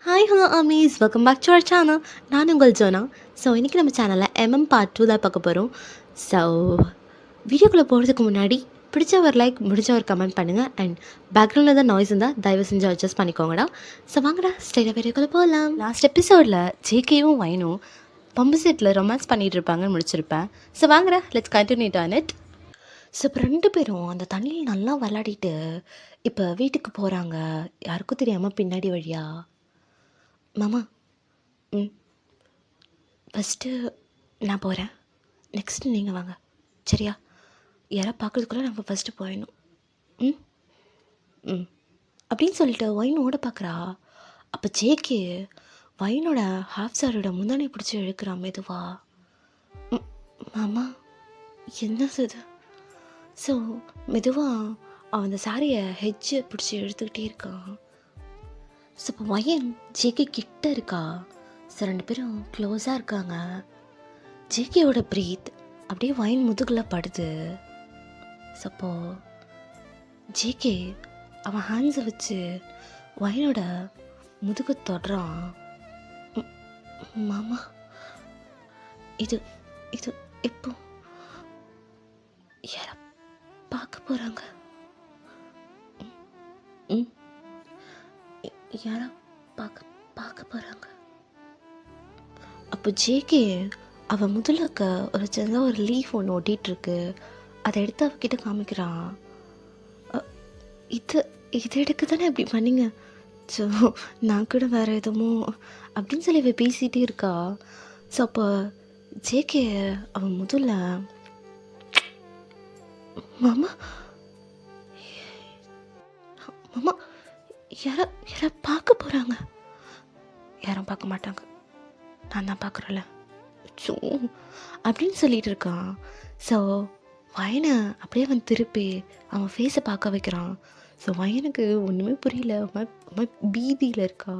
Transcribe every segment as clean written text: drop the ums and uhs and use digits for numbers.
Hi hello அமீஸ் welcome back to our channel. நான் உங்கள் ஜோனா. ஸோ இன்றைக்கி நம்ம சேனலில் பார்ட் 2 தான் பார்க்க போகிறோம். ஸோ வீடியோக்குள்ளே போகிறதுக்கு முன்னாடி பிடிச்ச ஒரு லைக், முடிஞ்ச ஒரு கமெண்ட் பண்ணுங்கள். அண்ட் பேக்ரவுண்டில் தான் நாய்ஸ் இருந்தால் தயவு செஞ்சு அட்ஜஸ்ட் பண்ணிக்கோங்கடா. ஸோ வாங்கடா ஸ்ட்ரைட்டாக வீடியோக்குள்ளே போகலாம். லாஸ்ட் எபிசோடில் ஜேகேவும் வைனும் பம்பு செட்டில் ரொமான்ஸ் பண்ணிகிட்டு இருப்பாங்கன்னு முடிச்சிருப்பேன். ஸோ வாங்கடா let's continue on it. So இப்போ 2 பேரும் அந்த தண்ணியில் நல்லா விளையாடிட்டு இப்போ வீட்டுக்கு போகிறாங்க. யாருக்கும் தெரியாமல் பின்னாடி வழியா. மாமா, ஃபஸ்ட்டு நான் போகிறேன், நெக்ஸ்ட்டு நீங்கள் வாங்க, சரியா? யாராவது பார்க்குறதுக்குள்ளே நம்ம ஃபஸ்ட்டு போயிடணும். ம் ம் அப்படின்னு சொல்லிட்டு ஒயின் ஓட பார்க்குறா. அப்போ ஜேகே ஒயினோட ஹாஃப் சாரியோட முந்தானை பிடிச்சி இழுக்கிறா மெதுவா. மாமா என்னது இது? ஸோ மெதுவாக அவன் அந்த சாரியை ஹெட்ஜை பிடிச்சி இழுத்துக்கிட்டே இருக்கான். ஸோ இப்போ ஒயன் ஜேகே கிட்ட இருக்கா. ஸோ 2 பேரும் க்ளோஸாக இருக்காங்க. ஜேகேயோட ப்ரீத் அப்படியே ஒயின் முதுகில் படுது. ஸோ அப்போ ஜேகே அவன் ஹேண்ட்ஸை வச்சு ஒயனோட முதுகு தொடுறான். மாமா இது இது இப்போ யார பார்க்க போகிறாங்க? யாரா பார்க்க போகிறாங்க? அப்போ ஜேகே அவன் முதல்ல இருக்க ஒரு சின்ன ஒரு லீஃப் ஒன்று ஒட்டிகிட்ருக்கு. அதை எடுத்து அவகிட்ட காமிக்கிறான். இது எடுக்க தானே இப்படி பண்ணிங்க? ஸோ நான் கூட வேறு எதுவும் அப்படின்னு சொல்லி இவ பேசிகிட்டே இருக்கா. ஸோ அப்போ ஜேகே அவன் முதல்ல மாமா மாமா யாரை பார்க்க போகிறாங்க? யாரும் பார்க்க மாட்டாங்க, நான் தான் பார்க்குறேன்ல ஸோ அப்படின்னு சொல்லிட்டு இருக்கான். ஸோ வயனை அப்படியே அவன் திருப்பி அவன் ஃபேஸை பார்க்க வைக்கிறான். ஸோ வயனுக்கு ஒன்றுமே புரியல, பீதியில் இருக்கா.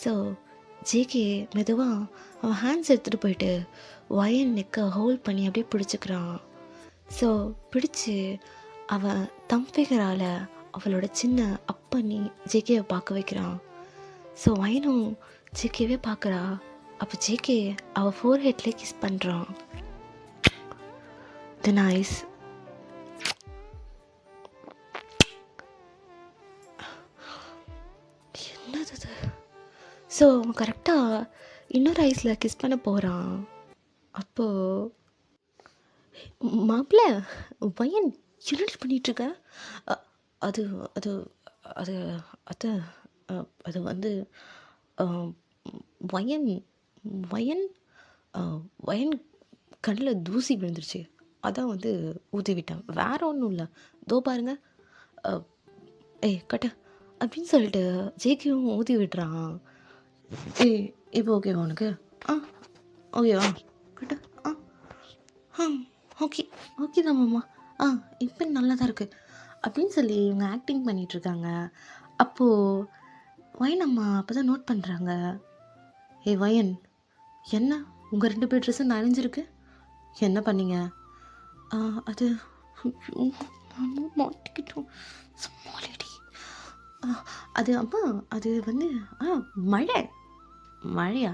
ஸோ ஜேகே மெதுவாக அவன் ஹேண்ட்ஸ் எடுத்துகிட்டு போயிட்டு வயன் நெக்கை ஹோல்ட் பண்ணி அப்படியே பிடிச்சிக்கிறான். ஸோ பிடிச்சி அவன் தம்பிகரால் அவளோட சின்ன அப்பண்ணி ஜேகேவை பார்க்க வைக்கிறான். ஸோ வயனும் ஜேகேவே பார்க்குறா. அப்போ ஜேகே அவள் ஃபோர்ஹெட்லேயே கிஸ் பண்ணுறான். தி நைஸ். என்னது? ஸோ அவன் கரெக்டாக இன்னொரு ஐஸில் கிஸ் பண்ண போகிறான். அப்போது மாப்பிள்ள வயன் என்னடி பண்ணிகிட்ருக்க? அது அது அது அது அது வந்து வயன் வயன் வயன் கண்ணில் தூசி விழுந்துருச்சு, அதான் வந்து ஊற்றி விட்டேன், வேற ஒன்றும் இல்லை. தோ பாருங்க, ஏய் கட்ட அப்படின்னு சொல்லிட்டு ஜேகேவும் ஊற்றி விடுறான். இப்போ ஓகேவா உனக்கு? ஓகேவா கட்ட? ஓகே தான் மாமா, இப்போ நல்லா தான் இருக்குது அப்படின்னு சொல்லி இவங்க ஆக்டிங் பண்ணிகிட்ருக்காங்க. அப்போது வயன் அம்மா அப்போ தான் நோட் பண்ணுறாங்க. வயன், என்ன உங்கள் 2 பேர் ட்ரெஸ்ஸும் நனைஞ்சிருக்கு, என்ன பண்ணீங்க? அது மாட்டிக்கிட்டோம், சும்மாடி. அது அம்மா அது வந்து மழையா?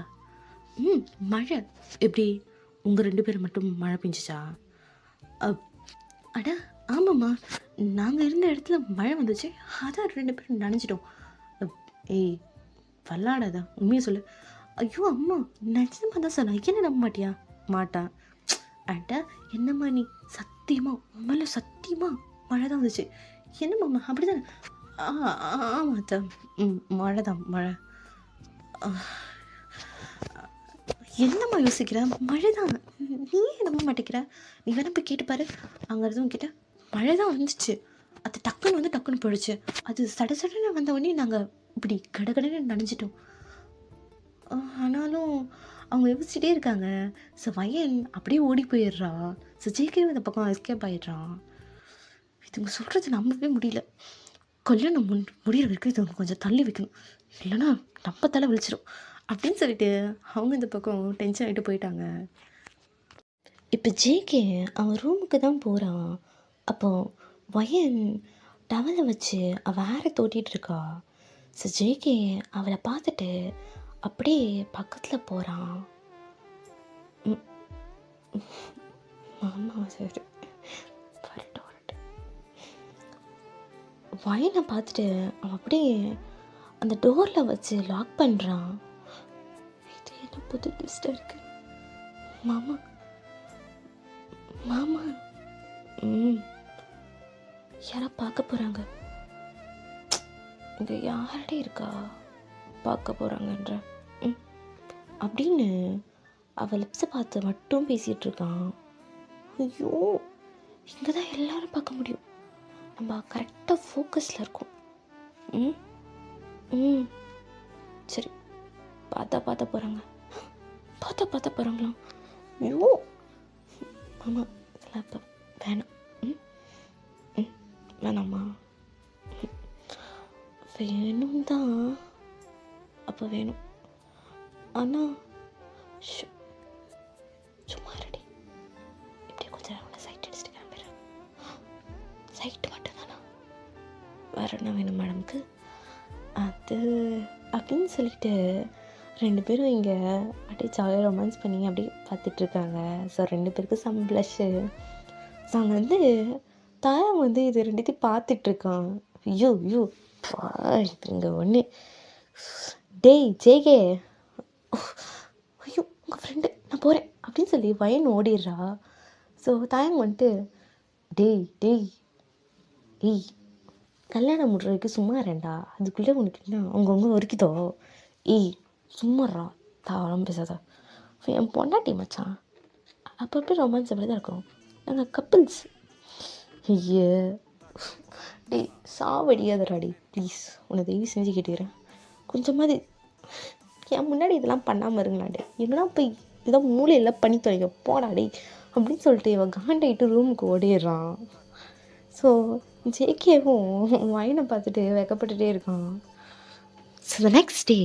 மழை எப்படி? உங்கள் 2 பேர் மட்டும் மழை பெஞ்சிச்சா? அட ஆமாம்மா, நாங்கள் இருந்த இடத்துல மழை வந்துச்சு, அதான் 2 பேரும் நனைஞ்சிட்டோம். ஏய் வல்லாடாத, உண்மையை சொல்லு. ஐயோ அம்மா நிஜமாக தான் சொன்னேன், என்ன நம்ப மாட்டியா? மாட்டான். அட என்னம்மா நீ, சத்தியமாக உண்மையில சத்தியமாக மழை தான் வந்துச்சு. என்னம்மா அப்படி தானே? ஆமாம் அத்தை, மழை தான் மழை. என்னம்மா யோசிக்கிற? மழை தான், நீ நம்ப மாட்டேங்கிற. நீ வேணா போய் கேட்டு பாரு, அங்கே இருந்தவங்க கிட்ட மழை தான் வந்துச்சு, அது டக்குன்னு போயிடுச்சு, அது சடன்னு வந்த உடனே நாங்கள் இப்படி கடகடன்னு நனைஞ்சிட்டோம். ஆனாலும் அவங்க யோசிச்சுட்டே இருக்காங்க. ஸோ வயன் அப்படியே ஓடி போயிடுறா. ஸோ ஜேகே அந்த பக்கம் எஸ்கேப் ஆகிடுறான். இதுங்க சொல்கிறது நம்பவே முடியல. கல்யாணம் முடிகிற வரைக்கும் இதுங்க கொஞ்சம் தள்ளி வைக்கணும், இல்லைன்னா நம்ம தலை வலிச்சிடும் அப்படின்னு சொல்லிட்டு அவங்க இந்த பக்கம் டென்ஷன் ஆகிட்டு போயிட்டாங்க. இப்போ ஜேகே அவன் ரூமுக்கு தான் போகிறான். அப்போது வயன் டவலை வச்சு அவள் வேற தோட்டிகிட்டு இருக்கா. ஸோ ஜேகே அவளை பார்த்துட்டு அப்படியே பக்கத்தில் போகிறான். ஆமாம் சார், வரட்டும் வரட்டும். வயனை பார்த்துட்டு அவன் அப்படியே அந்த டோரில் வச்சு லாக் பண்ணுறான். இது என்ன புது ட்விஸ்டாக இருக்கு. மாமா மாமா யாரா பார்க்க போகிறாங்க. இங்கே யார்டே இருக்கா பார்க்க போகிறாங்கன்ற அப்படின்னு அவள் லிப்ஸை பார்த்து மட்டும் பேசிகிட்டு இருக்கான். ஐயோ, இங்கே தான் எல்லாரும் பார்க்க முடியும். நம்ம கரெக்டாக ஃபோக்கஸில் இருக்கோம். சரி, பார்த்தா போகிறாங்க. பார்த்தா போகிறாங்களாம். ஐயோ ஆமாம், இதெல்லாம் இப்போ வேணாம். வேணாம்மா, வேணும் தான், அப்போ வேணும். ஆனால் சும்மா ரெடி இப்படியே கொஞ்சம் அவளை சைட் அடிச்சுட்டு கிளம்பிடுறேன். சைட்டு மட்டும் தானா, வேற என்ன வேணும் மேடம்க்கு? அது அப்படின்னு சொல்லிட்டு 2 பேரும் இங்கே அப்படியே ஜாலியாக ரொமான்ஸ் பண்ணி அப்படியே பார்த்துட்ருக்காங்க. ஸோ 2 பேருக்கும் சம் ப்ளஷ்ஷு. ஸோ அங்கே வந்து தாயம் வந்து இது 2த்தையும் பார்த்துட்ருக்கான். ஐயோ இங்கே ஒன்று. டேய் ஜேகே, ஐயோ உங்கள் ஃப்ரெண்டு, நான் போகிறேன் அப்படின்னு சொல்லி வயன் ஓடிடுறா. ஸோ தாயம் வந்துட்டு டேய் ஏய், கல்யாணம் முடிற வரைக்கும் சும்மா ரெண்டா, அதுக்குள்ளே உனக்கு என்ன அவங்கவுங்க வரைக்குதோ. ஏய் சும்மாறா, தாவரம் பேசாத. என் பொண்டாட்டி மச்சான், அப்போ எப்படி ரொமான்ஸ் அப்படி தான் இருக்கும், நாங்கள் கப்பிள்ஸ். ஐயே டேய் சாவடியாதராடி ப்ளீஸ், உன்னை தயவு செஞ்சு கேட்டுக்கிறேன். கொஞ்சமாதிரி என் முன்னாடி இதெல்லாம் பண்ணாமல் இருங்களாண்டே. என்னடா போய் இதெல்லாம் மூளையெல்லாம் பண்ணி தொலைங்க போடாடே அப்படின்னு சொல்லிட்டு இவன் காண்டாயிட்டு ரூமுக்கு ஓடிடுறான். ஸோ ஜேகேவும் வயனை பார்த்துட்டு வெக்கப்பட்டுட்டே இருக்கான். ஸோ த நெக்ஸ்ட் டே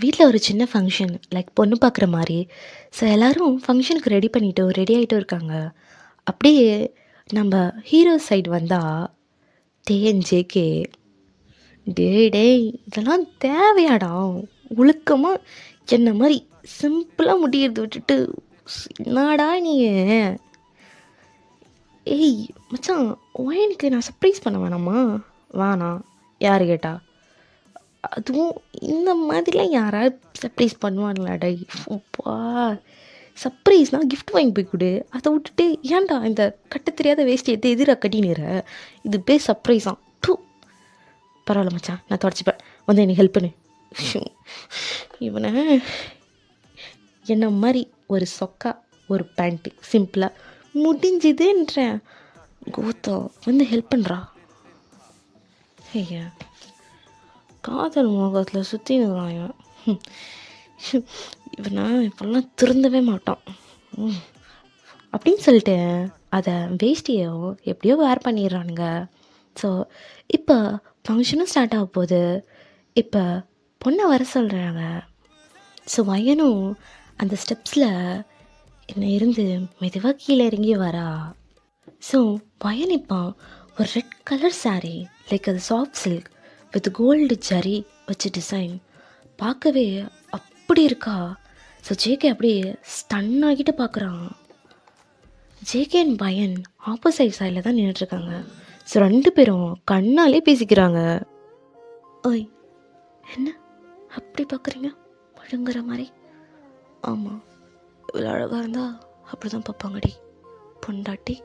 வீட்டில் ஒரு சின்ன ஃபங்க்ஷன், லைக் பொண்ணு பார்க்குற மாதிரி. ஸோ எல்லோரும் ஃபங்க்ஷனுக்கு ரெடி ஆகிட்டும் இருக்காங்க. அப்படியே நம்ம ஹீரோ சைடு வந்தால் ஜேகே டேய் இதெல்லாம் தேவையாடா, ஒழுக்கமாக என்ன மாதிரி சிம்பிளாக முடியறது விட்டுட்டு என்னடா நீ. ஏய் மச்சான், ஒயனுக்கு நான் சர்ப்ரைஸ் பண்ண வேணாமா? வேணாம், யார் கேட்டா? அதுவும் இந்த மாதிரிலாம் யாராவது சர்ப்ரைஸ் பண்ணுவாங்களாடா? அப்பா, சர்ப்ரைஸ்னால் கிஃப்ட் வாங்கி போய் கொடு. அதை விட்டுட்டு ஏன்டா இந்த கட்ட தெரியாத வேஸ்ட்டு எதிராக கட்டினுற, இது பேர் சர்ப்ரைஸாக. டூ பரவாயில்ல மச்சான், நான் தொடச்சிப்பேன், வந்து எனக்கு ஹெல்ப் பண்ணு. இவனை என்ன மாதிரி ஒரு சொக்கா ஒரு பேண்ட்டு சிம்பிளாக முடிஞ்சுதுன்றேன். கோத்தா வந்து ஹெல்ப் பண்ணுறா. ஐயா காதல் மோகத்தில் சுற்றினுறான் இவன். இவனை இப்பெல்லாம் திருந்தவே மாட்டான் அப்படின்னு சொல்லிட்டு அதை வேஷ்டியோ எப்படியோ வேர் பண்ணிடுறானுங்க. ஸோ இப்போ ஃபங்க்ஷனும் ஸ்டார்ட் ஆக போகுது. இப்போ பொண்ணை வர சொல்கிறாங்க. ஸோ வயனும் அந்த ஸ்டெப்ஸில் என்ன இருந்து மெதுவாக கீழே இறங்கி வரா. ஸோ வயன் இப்போ ஒரு ரெட் கலர் சாரீ, லைக் அது soft silk with gold zari வச்சு டிசைன், பார்க்கவே அப்படி இருக்கா. ஸோ ஜேகே அப்படியே ஸ்டன் ஆகிட்டு பார்க்குறான். ஜேகே அண்ட் வயன் ஆப்போசைட் சைடில் தான் நின்றுட்டுருக்காங்க. ஸோ 2 பேரும் கண்ணாலே பேசிக்கிறாங்க. ஓய் என்ன அப்படி பார்க்குறீங்க முழுங்குற மாதிரி? ஆமாம், இவ்வளோ அழகாக இருந்தால் அப்படி தான் பார்ப்பாங்கடி பொண்டாட்டி.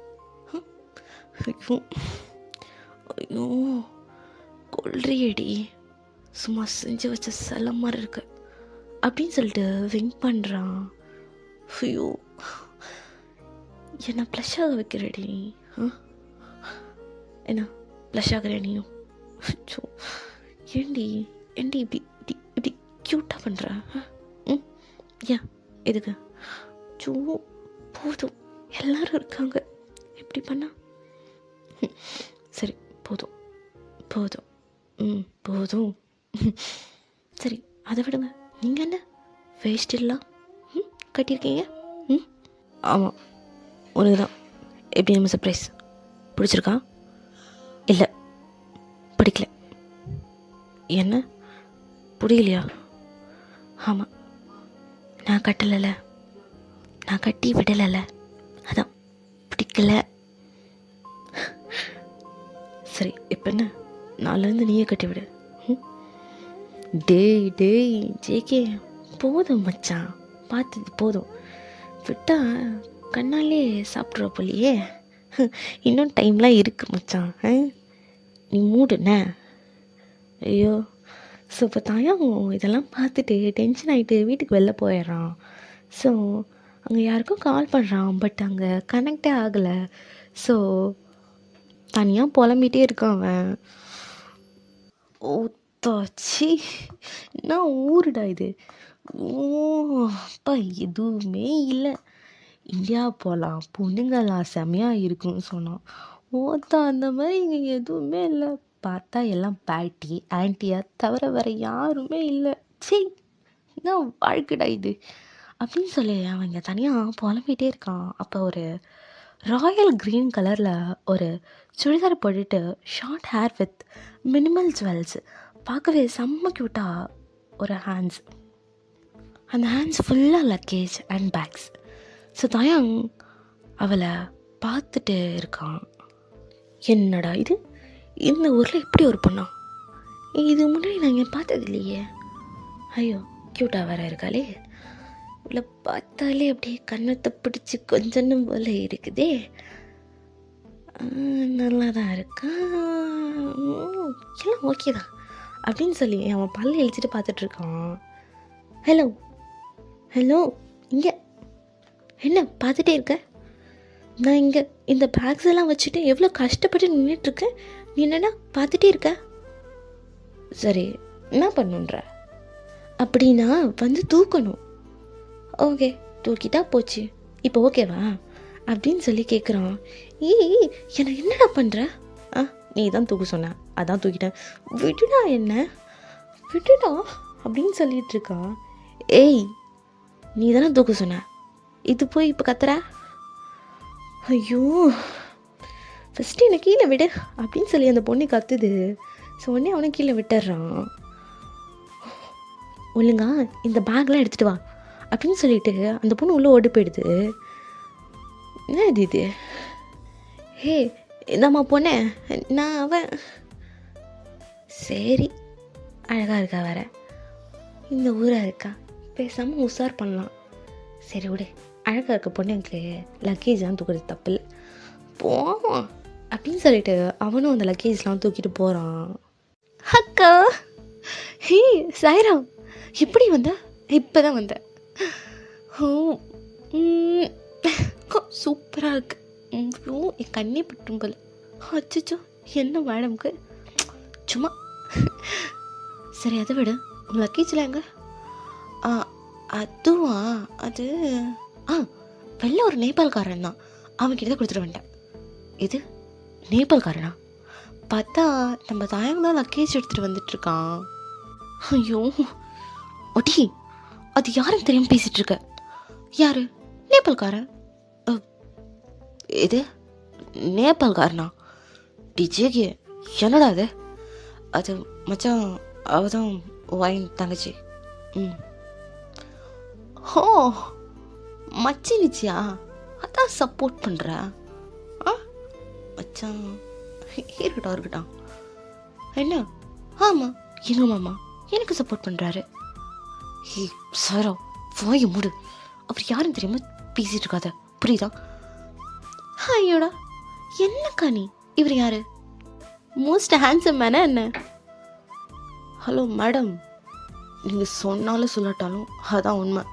ஐயோ கொல்றியடி, சும்மா செஞ்சு வச்ச சில மாதிரி இருக்கு அப்படின்னு சொல்லிட்டு விங்க் பண்ணுறான். ஐயோ என்ன ப்ளஷ் ஆக வைக்கிறடி நீ? என்ன ப்ளஷ் ஆகிற நீயும்? ஏண்டி இப்படி இப்படி க்யூட்டாக பண்ணுற? ஏன் எதுக்கு? போதும், எல்லாரும் இருக்காங்க, எப்படி பண்ணா? சரி போதும் போதும் சரி அதை விடுங்க. நீங்கள் என்ன வேஸ்டெல்லாம் கட்டியிருக்கீங்க? ஆமாம், உனக்கு தான். எப்படி நம்ம சர்ப்ரைஸ் பிடிச்சிருக்கா? இல்லை பிடிக்கல. என்ன புரியலையா? ஆமாம், நான் கட்டலைல, நான் கட்டி விடலைல, அதான் பிடிக்கல. சரி, இப்போ என்ன, நாளிலேருந்து நீயே கட்டி விடு. டேய் ஜேகே, போதும் மச்சான், பார்த்தது போதும். விட்டா கண்ணாலே சாப்பிட்ற போலியே. இன்னும் டைம்லாம் இருக்குது மச்சான். நீ மூடுன. ஐயோ, ஸோ இப்போ தாயம் இதெல்லாம் பார்த்துட்டு டென்ஷன் ஆகிட்டு வீட்டுக்கு வெளில போயிடுறான். ஸோ அங்கே யாருக்கும் கால் பண்ணுறான், பட் அங்கே கனெக்டே ஆகலை. ஸோ தனியாக புலம்பிகிட்டே இருக்கான் அவன். ஓத்தாச்சி, என்ன ஊருடா இது? அப்பா எதுவுமே இல்லை. இந்தியா போகலாம், பொண்ணுங்களாம் செம்மையாக இருக்குன்னு சொன்னான். ஓத்தா, அந்த மாதிரி இங்கே எதுவுமே இல்லை. பார்த்தா எல்லாம் பாட்டி ஆன்ட்டியா தவிர வேறு யாருமே இல்லை. சரி, என்ன வாழ்க்கைடா இது அப்படின்னு சொல்லி அவன் இங்கே தனியாக புலம்பிகிட்டே இருக்கான். அப்போ ஒரு ராயல் க்ரீன் கலரில் ஒரு சுடிதார் போட்டுட்டு short hair with minimal jewels, பார்க்கவே செம்ம க்யூட்டாக ஒரு ஹேண்ட்ஸ். அந்த ஹேண்ட்ஸ் ஃபுல்லாக லக்கேஜ் அண்ட் பேக்ஸ். ஸோ தயாங் அவளை பார்த்துட்டு இருக்கான். என்னடா இது, இந்த ஊரில் இப்படி ஒரு பொண்ணா? இது முன்னாடி நான் இங்கே பார்த்தது இல்லையே. ஐயோ, க்யூட்டாக வேற இருக்காளே. இவளை பார்த்தாலே அப்படியே கண்ணத்தை பிடிச்சி கொஞ்சம் போல இருக்குதே. நல்லா தான் இருக்கா, எல்லாம் ஓகே தான் அப்படின்னு சொல்லி அவன் பல்ல இழிச்சிட்டு பார்த்துட்ருக்கான். ஹலோ ஹலோ, இங்கே என்ன பார்த்துட்டே இருக்க? நான் இங்கே இந்த பேக்ஸ் எல்லாம் வச்சுட்டு எவ்வளோ கஷ்டப்பட்டு நின்றுட்டுருக்கேன், நீ என்னடா பார்த்துட்டே இருக்க? சரி, என்ன பண்ணுன்ற? அப்படின்னா வந்து தூக்கணும். ஓகே, தூக்கிட்டா போச்சு, இப்போ ஓகேவா அப்படின்னு சொல்லி கேட்குறான். ஏய், என்னை என்னடா பண்ணுற? நீ தான் தூக்க சொன்ன, அதான் தூக்கிட்டேன். விட்டுடா, என்ன விட்டுடா அப்படின்னு சொல்லிட்டு இருக்கான். ஏய், நீ தானே தூக்க சொன்ன, இது போய் இப்போ கத்துற? ஐயோ, ஃபஸ்ட்டு என்னை கீழே விடு அப்படின்னு சொல்லி அந்த பொண்ணு கத்துது. ஸோ உடனே அவனை கீழே விட்டுறான். ஒழுங்கா இந்த பேக்லாம் எடுத்துகிட்டு வா அப்படின்னு சொல்லிட்டு அந்த பொண்ணு உள்ளே ஓடி போயிடுது. என்ன இது? ஹே, இதாம்மா பொண்ணேன், நான் அவன். சரி, அழகாக இருக்கா வேற, இந்த ஊராக இருக்கா, பேசாமல் உஷார் பண்ணலாம். சரி விடு, அழகாக இருக்க பொண்ணுக்கு லக்கேஜ்லாம் தூக்குறது தப்பு இல்லை, போவோம் அப்படின்னு சொல்லிட்டு அவனும் அந்த லக்கேஜ்லாம் தூக்கிட்டு போகிறான். அக்கா, ஹே சாய்ராம், எப்படி வந்த? இப்போ தான் வந்தேன். சூப்பராக இருக்கு. ஐயோ, என் கண்ணே பட்டும் போல. அச்சோ, என்ன மேடம்க்கு சும்மா. சரி, அதை விடு, உன் லக்கேஜில் எங்க? அதுவா, அது வெளில ஒரு நேபாள்காரன் தான், அவன்கிட்ட தான் கொடுத்துட்டு வந்துட்டேன். இது நேபாள்காரனா? பார்த்தா நம்ம தாயங்க தான் லக்கேஜ் எடுத்துகிட்டு வந்துட்டுருக்கான். ஐயோ ஒட்டி, அது யாரும் தெரியாமல் பேசிகிட்டு இருக்க. யார்? நேபாள்காரன். இது நேபாள்காரனா? டிஜேகே, என்னடா அது? அது மச்சான், அவதான் வாயின் தங்கச்சி. ஓ, மச்சி நிச்சியா, அதான் சப்போர்ட் பண்ணுற. மச்சான் இருக்கட்டும். என்ன? ஆமாம், எங்கள் மாமா எனக்கு சப்போர்ட் பண்ணுறாரு. ஹே சாரா, வாயை மூடு, அவர் யாரும் தெரியாம பேசிகிட்டு இருக்காத, புரியுதா? ஐயோடா, என்னக்கா நீ? இவர் யாரு? மோஸ்ட் ஹேண்ட்ஸம் மேனா என்ன? ஹலோ மேடம், நீங்கள் சொன்னாலும் சொல்லாட்டாலும் அதான் உண்மை.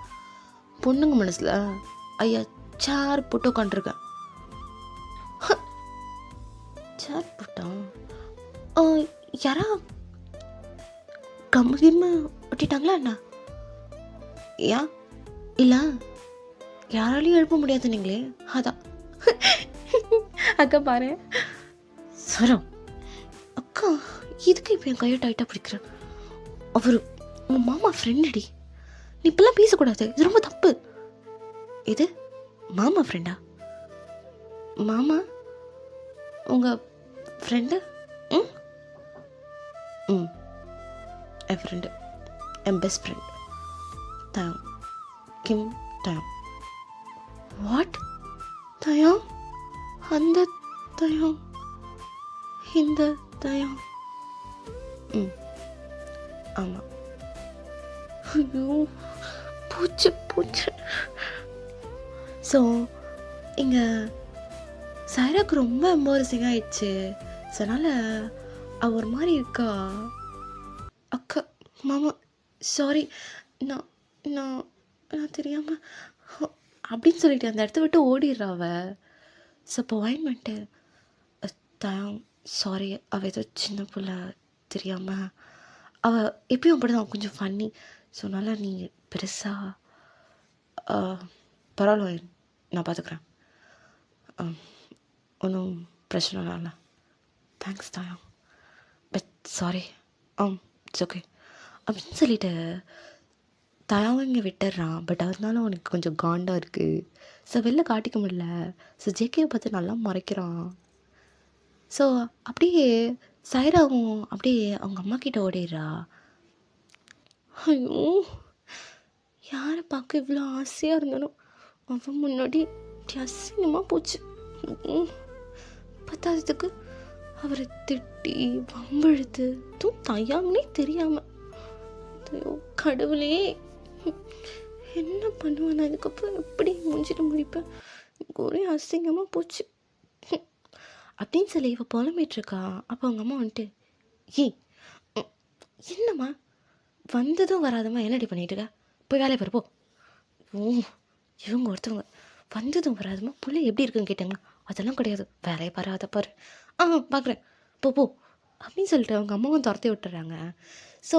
பொண்ணுங்க மனசில் ஐயா சேர் போட்டு உட்காந்துருக்கேன். சேர் போட்டான் யாரா கம்ம ஒட்டிட்டாங்களா என்ன? ஏன் இல்லை, யாராலையும் எழுப்ப முடியாது நீங்களே, அதான். அக்கா பாரு சரம். அக்கா, இதுக்கு இப்போ என் கையை டைட்டாக பிடிக்கிறேன். அவர் உன் மாமா ஃப்ரெண்டுடி, நீ இப்பெல்லாம் பேசக்கூடாது, இது ரொம்ப தப்பு. இது மாமா ஃப்ரெண்டா? மாமா உங்கள் ஃப்ரெண்டு? என் ஃப்ரெண்டு. என் பெஸ்ட் ஃப்ரெண்ட் தயம், கிம் தயம். வாட்? தயம்? அந்த தயம்? இந்த தயம்? ஆமாம். ஐயோ, பூச்சு பூச்சு. ஸோ இங்கே சைராக்கு ரொம்ப எம்பாரசிங் ஆயிடுச்சு. ஸோ அதனால் அவள் ஒரு மாதிரி இருக்கா. அக்கா, மாமா, சாரி, நான் நான் நான் தெரியாமல் அப்படின்னு சொல்லிட்டு அந்த இடத்த விட்டு ஓடிடுறா அவ. ஸோ இப்போ வைன் வந்துட்டு தான் சாரி, அவள் ஏதோ சின்ன பிள்ளை தெரியாமல், அவள் எப்பயும் அப்படி தான் கொஞ்சம் ஃபன்னி. ஸோ அதனால் நீ பெருசாக பரவாயில்ல வைன், நான் பார்த்துக்குறேன், ஒன்றும் பிரச்சனைலாம் இல்லை, தேங்க்ஸ் தாயா, பட் சாரி, இட்ஸ் ஓகே அப்படின்னு சொல்லிட்டு தயாவும் இங்கே விட்டுடுறான். பட் அதனால அவனுக்கு கொஞ்சம் காண்டாக இருக்குது. ஸோ வெளில காட்டிக்க முடியல. ஸோ ஜேகேவை பார்த்து நல்லா மறைக்கிறான். ஸோ அப்படியே சைராவும் அப்படியே அவங்க அம்மா கிட்ட ஓடிடுறா. ஐயோ, யாரை பார்க்க இவ்வளோ ஆசையாக இருந்தாலும் அவன் முன்னாடி இப்படி அசிங்கமாக போச்சு. பத்தாததுக்கு அவரை திட்டி வம்பிழுத்து தயாங்கன்னே தெரியாமல். ஐயோ கடவுளே, என்ன பண்ணுவேன் அதுக்கப்புறம், எப்படி முடிஞ்சிட்டு முடிப்பேன், ஒரே அசிங்கமாக போச்சு அப்படின்னு சொல்லி இவள் புலம்பிகிட்ருக்கா. அப்போ அவங்க அம்மா வந்துட்டு, ஏய் என்னம்மா வந்ததும் வராதம்மா என்னடி பண்ணிட்டு இருக்க, போய் வேலையை பாரு போ. ஓ, இவங்க ஒருத்தவங்க வந்ததும் வராதம்மா புள்ள எப்படி இருக்குன்னு கேட்டாங்க. அதெல்லாம் கிடையாது, வேலையை பாரு, அதை பாரு. பார்க்குறேன், போ போ அப்படின்னு சொல்லிட்டு அவங்க அம்மாவும் துரத்தி விட்டுறாங்க. ஸோ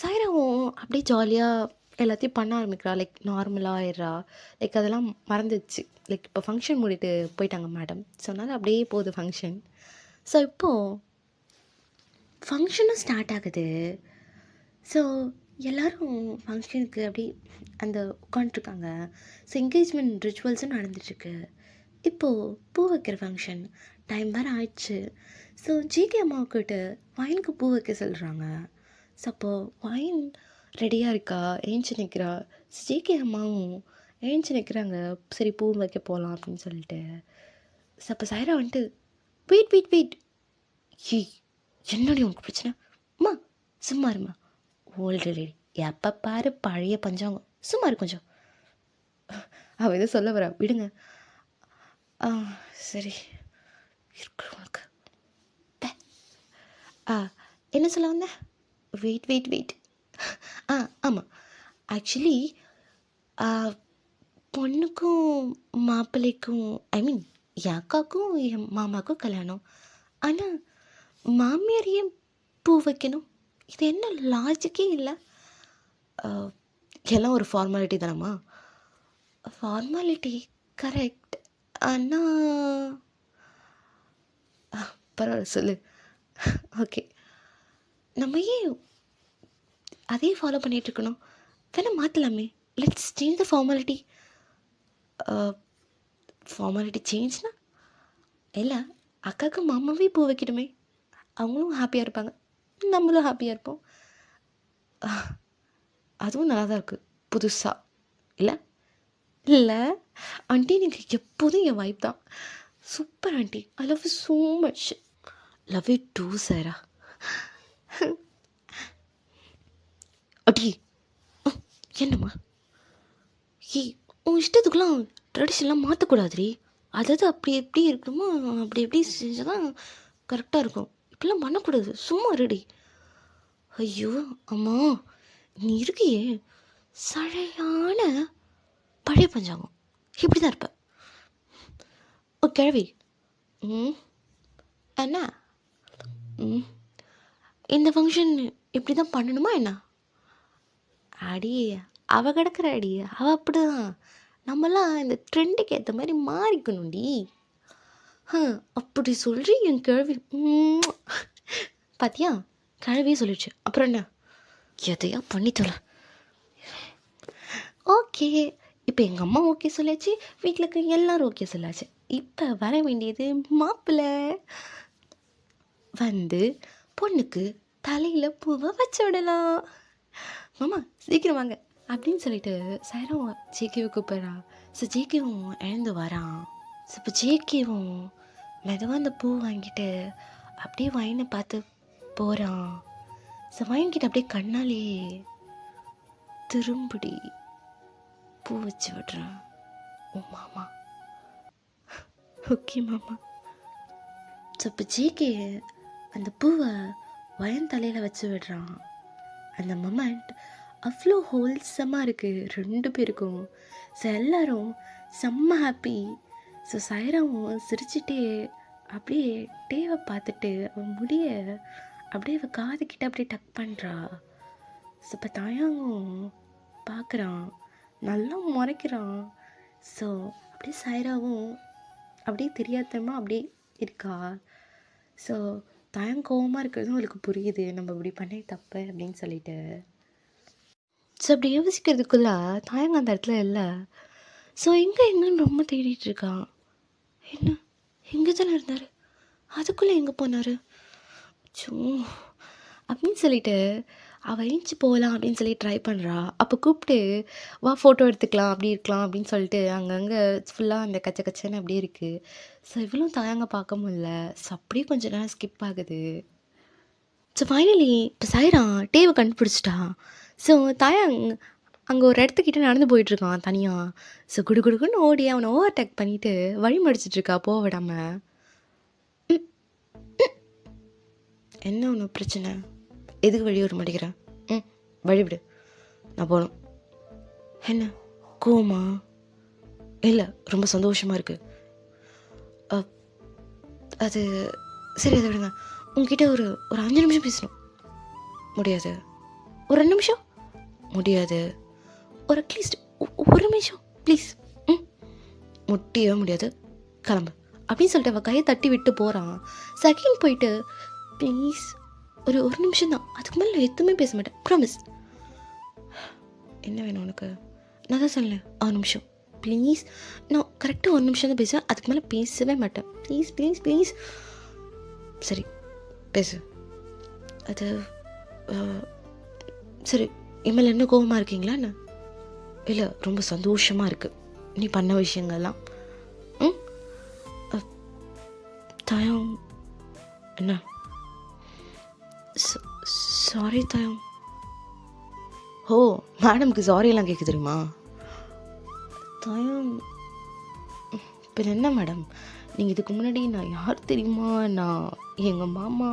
சைராவும் அப்படியே ஜாலியாக எல்லாத்தையும் பண்ண ஆரம்பிக்கிறா. லைக் நார்மலாக ஆயிடுறா. லைக் அதெல்லாம் மறந்துடுச்சு. லைக் இப்போ ஃபங்க்ஷன் மூடிட்டு போயிட்டாங்க மேடம். ஸோ அதனால் அப்படியே போகுது ஃபங்க்ஷன். ஸோ இப்போது ஃபங்க்ஷனும் ஸ்டார்ட் ஆகுது. ஸோ எல்லோரும் ஃபங்க்ஷனுக்கு அப்படி அந்த உட்காண்ட்ருக்காங்க. ஸோ என்கேஜ்மெண்ட் ரிச்சுவல்ஸும் நடந்துட்டுருக்கு. இப்போது பூ வைக்கிற ஃபங்க்ஷன் டைம் வேறு ஆயிடுச்சு. ஸோ ஜிகே அம்மாவுக்கிட்ட வைனுக்கு பூ வைக்க சொல்கிறாங்க. ஸோ அப்போது வைன் ரெடியாக இருக்கா, ஏஞ்சி நிற்கிறா. ஜிகே அம்மாவும் ஏஞ்சி நிற்கிறாங்க, சரி பூ வைக்க போகலாம் அப்படின்னு சொல்லிட்டு. ஸோ அப்போ சைரா வந்துட்டு, வெயிட் வெயிட் வெயிட், என்னடி உனக்கு பிரச்சனை, அம்மா சும்மா இருமா, ஓல்டு லேடி, எப்போ பாரு பழைய பஞ்சாங்கம், சும்மா இரு கொஞ்சம். அவள் எதுவும் சொல்ல வரா, விடுங்க. சரி இருக்கிறவங்களுக்கு என்ன சொல்ல வந்தேன், வெயிட் வெயிட் வெயிட். ஆமாம், ஆக்சுவலி பொண்ணுக்கும் மாப்பிள்ளைக்கும், ஐ மீன் என் அக்காவுக்கும் என் மாமாவுக்கும் கல்யாணம். ஆனால் மாமியார் ஏன் பூ வைக்கணும், இது என்ன லாஜிக்கே இல்லை. எல்லாம் ஒரு ஃபார்மாலிட்டி தானம்மா. ஃபார்மாலிட்டி கரெக்ட், ஆனால் பரவாயில்ல சொல்லு. ஓகே, நம்ம ஏன் அதே ஃபாலோ பண்ணிகிட்ருக்கணும், வேணால் மாற்றலாமே. Let's change the formality. Formality சேஞ்ச்னா இல்லை, அக்காவுக்கு மாமாவே பூ வைக்கணுமே, அவங்களும் ஹாப்பியாக இருப்பாங்க, நம்மளும் ஹாப்பியாக இருப்போம். அதுவும் நல்லா தான் இருக்குது புதுசாக, இல்லை இல்லை ஆண்டி, நீங்கள் எப்போதும் என் வைப் தான். Super aunty, I love you so much. Love you too Sara. அடி என்னம்மா, உன் இஷ்டத்துக்குலாம் ட்ரெடிஷன்லாம் மாற்றக்கூடாதுரி. அதாவது அப்படி எப்படி இருக்கணுமோ அப்படி எப்படி செஞ்சால் தான் கரெக்டாக இருக்கும். இப்படிலாம் பண்ணக்கூடாது, சும்மா ரெடி. ஐயோ அம்மா, நீ இருக்கியே சழையான பழைய பஞ்சாங்கம், இப்படி தான் இருப்ப. ஓ கிழவி, என்ன இந்த ஃபங்க்ஷன் இப்படி தான் பண்ணணுமா என்ன? அடி அவள் கிடக்கிற அடி, அவள் அப்படி தான். நம்மலாம் இந்த ட்ரெண்டுக்கு ஏற்ற மாதிரி மாறிக்கணும்டி. அப்படி சொல்கிறி என் கிழவி. பார்த்தியா, கிழவியே சொல்லிடுச்சு, அப்புறம் என்ன, எதையா பண்ணித்தல. ஓகே, இப்போ எங்கள் அம்மா ஓகே சொல்லாச்சு, வீட்டில் இருக்க எல்லோரும் ஓகே சொல்லாச்சு. இப்போ வர வேண்டியது மாப்பிள்ளை வந்து பொண்ணுக்கு தலையில் பூவை வச்சு விடலாம். மாமா சீக்கிரம் வாங்க அப்படின்னு சொல்லிட்டு சைரம் ஜேகேவை கூப்பிட்றா. ஸோ ஜேகேவும் எழுந்து வரான். ஸோ இப்போ ஜேகேவும் மெதுவாக அந்த பூ வாங்கிட்டு அப்படியே வைனை பார்த்து போகிறான். ஸோ வைன்கிட்ட அப்படியே கண்ணாலே திரும்படி பூ வச்சு விடுறான். ஓ மாமா, ஓகே மாமா. ஸோ இப்போ ஜேகே அந்த பூவை வயன் தலையில் வச்சு விடுறான். அந்த மொமெண்ட் அவ்வளோ ஹோல்சமாக இருக்குது 2 பேருக்கும். ஸோ எல்லோரும் செம்ம ஹாப்பி. ஸோ சைராவும் சிரிச்சிட்டே அப்படியே டேவை பார்த்துட்டு அவன் முடிய அப்படியே அவள் காதுக்கிட்ட அப்படியே டக் பண்ணுறா. ஸோ இப்போ தாயாங்கும் பார்க்குறான், நல்லா முறைக்கிறான். ஸோ அப்படியே சைராவும் அப்படியே தெரியாதமா அப்படியே இருக்கா. ஸோ தாயம் கோவமாக இருக்கிறதும் அவளுக்கு புரியுது, நம்ம இப்படி பண்ணி தப்பு அப்படின்னு சொல்லிட்டு. ஸோ அப்படி யோசிக்கிறதுக்குள்ள தாயங்க அந்த இடத்துல இல்லை. ஸோ எங்கன்னு ரொம்ப தேடிட்டு இருக்கான். என்ன எங்கே தானே இருந்தார், அதுக்குள்ளே எங்கே போனார் சோ அப்படின்னு சொல்லிட்டு அவள் ஏஞ்சி போகலாம் அப்படின்னு சொல்லி ட்ரை பண்ணுறா. அப்போ கூப்பிட்டு வா ஃபோட்டோ எடுத்துக்கலாம் அப்படி இருக்கலாம் அப்படின்னு சொல்லிட்டு அங்கங்கே ஃபுல்லாக அந்த கச்ச கச்சன்னு அப்படியே இருக்குது. ஸோ இவ்வளோ தாயாங்க பார்க்க முடியல. ஸோ அப்படியே கொஞ்சம் நேரம் ஸ்கிப் ஆகுது. ஸோ ஃபைனலி இப்போ சைரா டேவை கண்டுபிடிச்சிட்டா. ஸோ தாயாங் அங்கே ஒரு இடத்துக்கிட்ட நடந்து போயிட்டுருக்கான் தனியாக. ஸோ குடுகுடுக்குன்னு ஓடி அவனை ஓவர்டேக் பண்ணிவிட்டு வழி மடிச்சிட்ருக்கா போக விடாமல். என்ன ஒன்று பிரச்சனை, எதுக்கு வழி விட மாட்டேங்கிறேன்? வழிவிடு, நான் போகணும். என்ன கோமா? இல்லை, ரொம்ப சந்தோஷமாக இருக்குது. அது சரி, அதை விடுங்க. உங்ககிட்ட ஒரு 5 நிமிஷம் பேசணும். முடியாது. ஒரு 2 நிமிஷம்? முடியாது. ஒரு அட்லீஸ்ட் 1 நிமிஷம் ப்ளீஸ். முடியவே முடியாது, கிளம்பு அப்படின்னு சொல்லிட்டு அவள் கையை தட்டி விட்டு போகிறான். செகண்ட் போயிட்டு ப்ளீஸ் ஒரு 1 நிமிஷம் தான், அதுக்கு மேலே நான் எதுவுமே பேச மாட்டேன், ப்ராமிஸ். என்ன வேணும் உனக்கு? நான் தான் சொல்லலை 6 நிமிஷம் ப்ளீஸ். நான் கரெக்டாக 1 நிமிஷம் தான் பேசுவேன், அதுக்கு மேலே பேசவே மாட்டேன், ப்ளீஸ் ப்ளீஸ் ப்ளீஸ். சரி பேசு. அது சரி, இனிமேல் என்ன கோபமாக இருக்கீங்களா என்ன? இல்லை, ரொம்ப சந்தோஷமாக இருக்குது நீ பண்ண விஷயங்கள்லாம். தாயம் என்ன? சாரி தாயம். ஓ, மேடம்க்கு சாரியெல்லாம் கேட்க தெரியுமா? தாயம் இப்போ என்ன மேடம், நீங்கள் இதுக்கு முன்னாடி நான் யார் தெரியுமா, நான் எங்கள் மாமா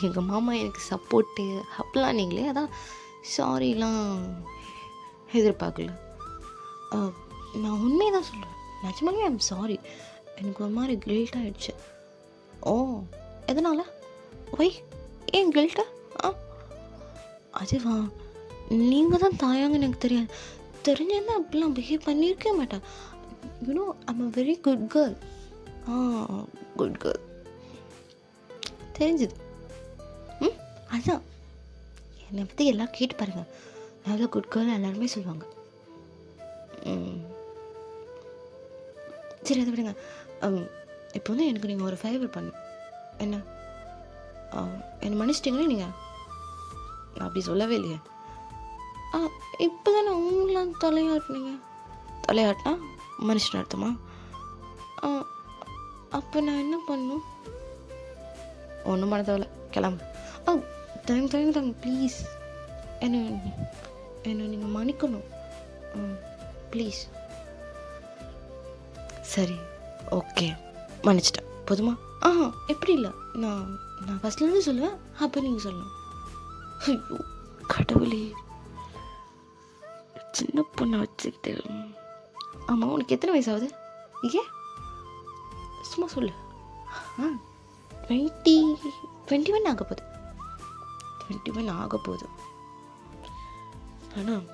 எங்கள் மாமா எனக்கு சப்போர்ட்டு அப்படிலாம் நீங்களே, அதான் சாரிலாம் எதிர்பார்க்கல. நான் உண்மையை தான் சொல்கிறேன், நிஜமாவே ஐம் சாரி. எனக்கு ஒரு மாதிரி கில்ட் ஆகிடுச்சு. ஓ, எதனால்? ஒய், ஏன் கில்ட்டா? அதுவா, நீங்கள் தான் தாயாங்கன்னு எனக்கு தெரியாது. தெரிஞ்சிருந்தா அப்படிலாம் பிஹேவ் பண்ணியிருக்கே மாட்டேன். You know I'm a very good girl. Good girl தெரிஞ்சுது. அதுதான் என்னை பற்றி எல்லாம் கேட்டு பாருங்கள், நல்ல குட் கேர்ள் எல்லாருமே சொல்லுவாங்க. சரி, அதை விடுங்க. இப்போ வந்து எனக்கு நீங்கள் ஒரு ஃபேவர் பண்ணு. என்ன? என்னை மன்னிச்சிட்டிங்களே நீங்கள்? நான் அப்படி சொல்லவே இல்லையே. இப்போ தானே அவங்களாம் தலையாட்டினீங்க. தலையாட்டினா மனுஷன் அர்த்தமா? அப்போ நான் என்ன பண்ணணும்? ஒன்றும் பண்ண தேவையில்ல, கிளம்பு. டைம் ப்ளீஸ், என்ன நீங்கள் மன்னிக்கணும் ப்ளீஸ். சரி ஓகே, மன்னிச்சிட்டேன், போதுமா? எப்படி இல்லை, நான் ஃபஸ்ட்லேருந்து சொல்லுவேன், அப்போ நீங்கள் சொல்லணும். ஐயோ கடவுளே, சின்ன பொண்ணை வச்சுக்கிட்டு. ஆமாம், உனக்கு எத்தனை வயசு ஆகுது? ஏன் சும்மா சொல்லு. 21 ஆக போகுது. 21 ஆக போகுது. ஆனால்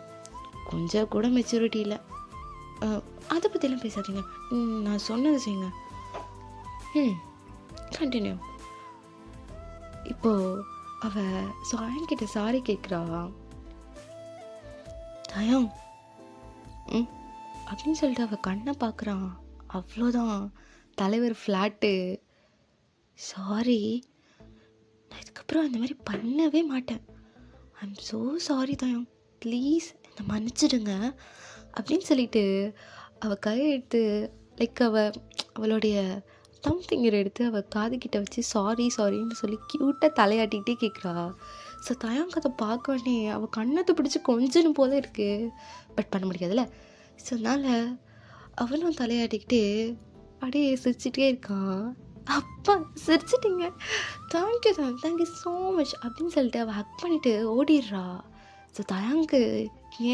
கொஞ்சம் கூட மெச்சூரிட்டி இல்லை. அதை பற்றிலாம் பேசாதீங்க, நான் சொன்னது செய்யுங்க. கண்டினியூ. இப்போது அவள் சாயன்கிட்ட சாரி கேட்குறா. தாயம் அப்படின்னு சொல்லிட்டு அவள் கண்ணை பார்க்குறான். அவ்வளோதான், தலைவர் ஃப்ளாட்டு. சாரி, நான் இதுக்கப்புறம் அந்த மாதிரி பண்ணவே மாட்டேன். ஐம் ஸோ சாரி தாயம். ப்ளீஸ் என்னை மன்னிச்சிடுங்க அப்படின்னு சொல்லிட்டு அவள் கையை எடுத்து லைக் அவளுடைய தம் ஃபிங்கர் எடுத்து அவள் காதுகிட்ட வச்சு சாரின்னு சொல்லி க்யூட்டாக தலையாட்டிக்கிட்டே கேட்குறா. ஸோ தயாங்க் அதை பார்க்க உடனே அவள் கண்ணத்தை பிடிச்சி கொஞ்சணும் போல இருக்குது, பட் பண்ண முடியாதுல்ல. ஸோ அதனால் அவனும் தலையாட்டிக்கிட்டு அப்படியே சிரிச்சிட்டே இருக்கான். அப்பா சிரிச்சிட்டிங்க, தேங்க்யூ ஸோ மச் அப்படின்னு சொல்லிட்டு அவள் ஹக் பண்ணிவிட்டு ஓடிடுறா. ஸோ தயாங்க்கு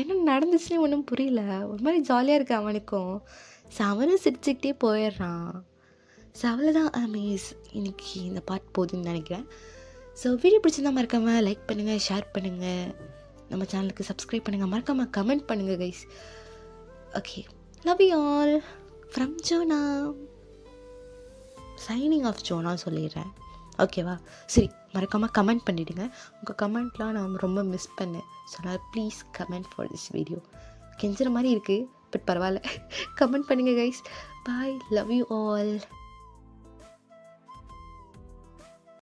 என்ன நடந்துச்சுன்னு ஒன்றும் புரியல, ஒரு மாதிரி ஜாலியாக இருக்கு அவனுக்கும். ஸோ அவனும் சிரிச்சுக்கிட்டே போயிடுறான். ஸோ அவ்வளோதான் அமீஸ், இன்னைக்கு இந்த பார்ட் போதுன்னு நினைக்கிறேன். ஸோ வீடியோ பிடிச்சிருந்தா மறக்காமல் லைக் பண்ணுங்கள், ஷேர் பண்ணுங்கள், நம்ம சேனலுக்கு சப்ஸ்கிரைப் பண்ணுங்கள், மறக்காமல் கமெண்ட் பண்ணுங்கள் guys. Okay, love you all from Jona. Signing off Jona சொல்லிடுறேன், ஓகேவா? சரி, மறக்காமல் கமெண்ட் பண்ணிவிடுங்க. உங்கள் கமெண்ட்லாம் நான் ரொம்ப மிஸ் பண்ணேன். ஸோ நான் please comment for this video. கெஞ்சுற மாதிரி இருக்குது, பட் பரவாயில்ல. கமெண்ட் பண்ணுங்கள் guys. Bye, love you all.